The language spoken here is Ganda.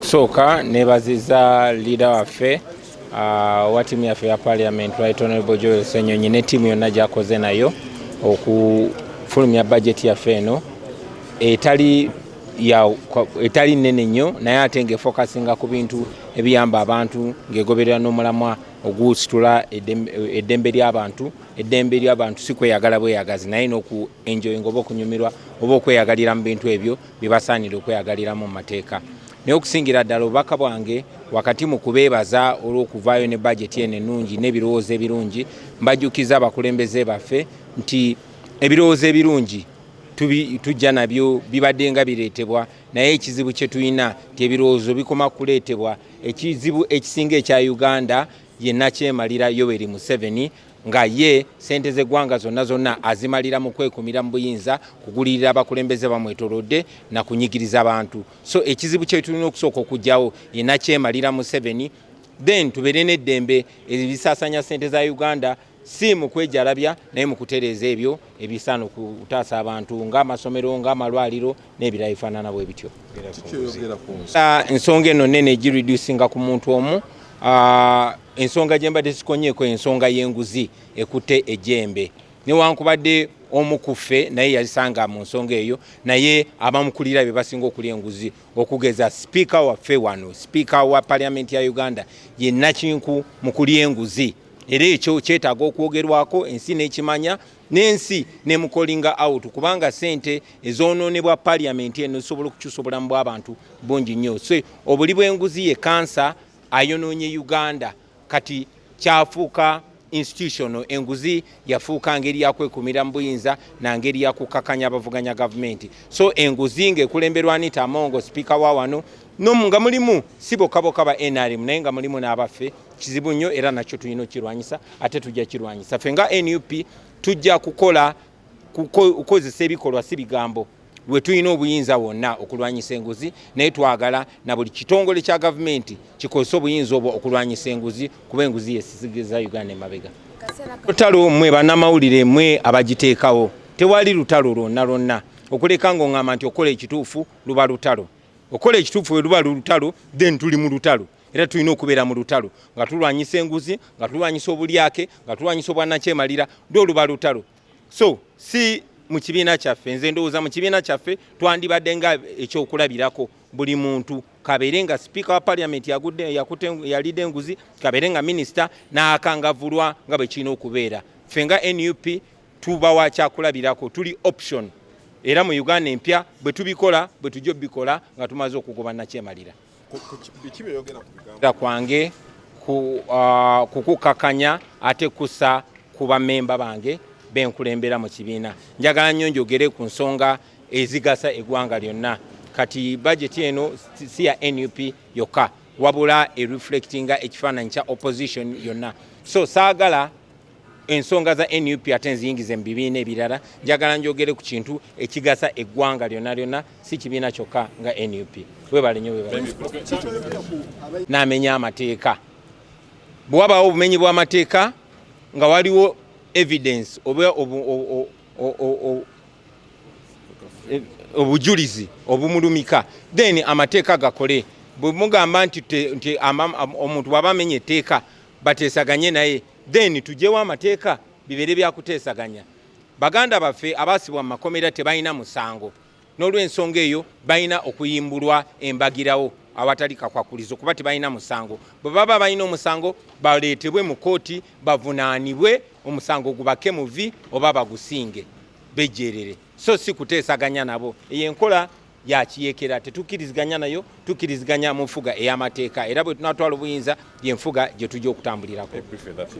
Okusooka nebaziza leader waffe wa tiimu yaffe ya Parliament Right Honorable Joel Ssenyonyi ne tiimu yonna gy'akoze nayo okufulumya budget yaffe eno etali nnene nnyo naye ate ng'efokasinga ku bintu ebiyamba abantu ng'egoberera n'omulamwa ogusitula eddembe ly'abantu si kweyagala bweyagazi naye n'oku-enjoyinga oba okunyumirwa oba okweyagalira mu bintu ebyo bye basaanira okweyagaliramu mu mateeka. Naye okusingira ddala obubaka bwange wakati mu kubeebaza olw'okuvaayo ne budget eno ennungi n'ebirowoozo ebirungi mbajjukiza abakulembeze baffe nti ebirowoozo ebirungi tujja nabyo bibadde nga bireetebwa naye ekizibu kye tulina nti ebirowoozo bikoma kuleetebwa. Ekizibu ekisinga ekya Uganda ye Nakyemalira Yoweri Museveni nga ye sente z'eggwanga zonna azimalira mu kwekumira mu buyinza kugulirira abakulembeze bamwetoolodde na kunyigiriza abantu. So ekizibu kye tulina okusooka okugyawo ye Nakyemalira Museveni, then tubeere n'eddembe ebisaasanya sente za Uganda si mu kwejalabya naye mu kutereeza ebyo ebisaana okutaasa abantu ng'amasomero ng'amalwaliro n'ebirala bifaanana bwe bityo. Ensonga eno nene egireducinga ku muntu omu. Ensonga gye mbadde sikonyeeko ensonga y'enguzi ekutte ejjembe newankubadde omu ku ffe naye yalisanga mu nsonga eyo naye abamukulira bye basinga okulya enguzi okugeza sipiika waffe wano sipiika wa Palamenti ya Uganda ye Nakinku mu kulya enguzi. Era ekyo kyetaaga okwogerwako ensi n'ekimanya n'ensi nemukolinga out kubanga sente ezoonoonebwa Palamenti eno zisobola okukyusa obulamu bw'abantu bungi nnyo. So obuli bw'enguzi ye kansa ayonoonye Uganda kati kyafuuka institutional. Enguzi yafuuka ngeri ya kwekumira mu buyinza na ngeri ya kukakanya abavuganya gavumenti. So enguzi ng'ekulemberwa Anita Amongo sipiika wa wano nga mulimu si bokka ba NRM naye nga mulimu n'abaffe kizibu nnyo era nakyo tulina okirwanyisa ate tujja kirwanyisa. Ffe nga NUP tujja kukozesa ebikolwa si bigambo lwe tulina obuyinza wonna okulwanyisa enguzi naye twagala na buli kitongole kya gavumenti kikozesa obuyinza obwo okulwanyisa enguzi kuba enguzi yesisigiriza Uganda emabega. Lutalo mmwe bannamawulire mmwe abagiteekawo tewali lutalo lwonna okuleka ng'oŋŋamba nti okola ekituufu luba lutalo. Okola ekituufu we luba lutalo then tuli mu lutalo era tulina okubeera mu lutalo nga tulwanyisa enguzi nga tulwanyisa obulyake nga tulwanyisa obwannakyemalira ndo luba lutalo. So si mu kibiina kyaffe nze ndowooza mu kibiina kyaffe twandibadde nga ekyokulabirako buli muntu kabeere nga sipiika wa Palamenti yalidde enguzi kabeere nga minisita n'akangavulwa nga bwe kirina okubeera. Ffe nga NUP tuba wa kyakulabirako tuli option era mu Uganda empya bwe tubikola bwe tujja obikola nga tumaze okugoba Nakyemalira. Kwange kukukakanya ate kussa ku bammemba bange benkulembera mu kibiina. Njagala nnyo njogere ku nsonga ezigasa eggwanga lyonna. Kati budget eno si ya NUP yokka wabula reflectinga ekifaananyi kya opposition yonna. So saagala ensonga za NUP ate nziyingize mu bibiina ebirala. Njagala njogere ku kintu ekigasa eggwanga lyonna si kibiina kyokka nga NUP. Webale nnyo n'amenya amateeka. Bwe wabaawo obumenyi bw'amateeka nga waliwo evidence oba obujulizi obumulumika then amateeka gakole. Bwe mugamba nti omuntu bw'aba amenya etteeka bateesaganye naye then tujjewo amateeka bibeere byakuteesaganya. Baganda baffe abaasibwa mu makomera tebalina musango n'olw'ensonga eyo balina okuyimbulwa embagirawo awatali kakwakulizo kuba tebalina musango. Bwe baba balina omusango baleetebwe mu kooti bavunaanibwe omusango gubake muvi oba bagusinge bejjeerere. So si kuteesaganya nabo. Eyo enkola ya kiyeekera tetukkiriziganya nayo tukkiriziganya mu nfuga ey'amateeka era bwe tunatwala obuyinza y'enfuga gye tujja okutambulirako.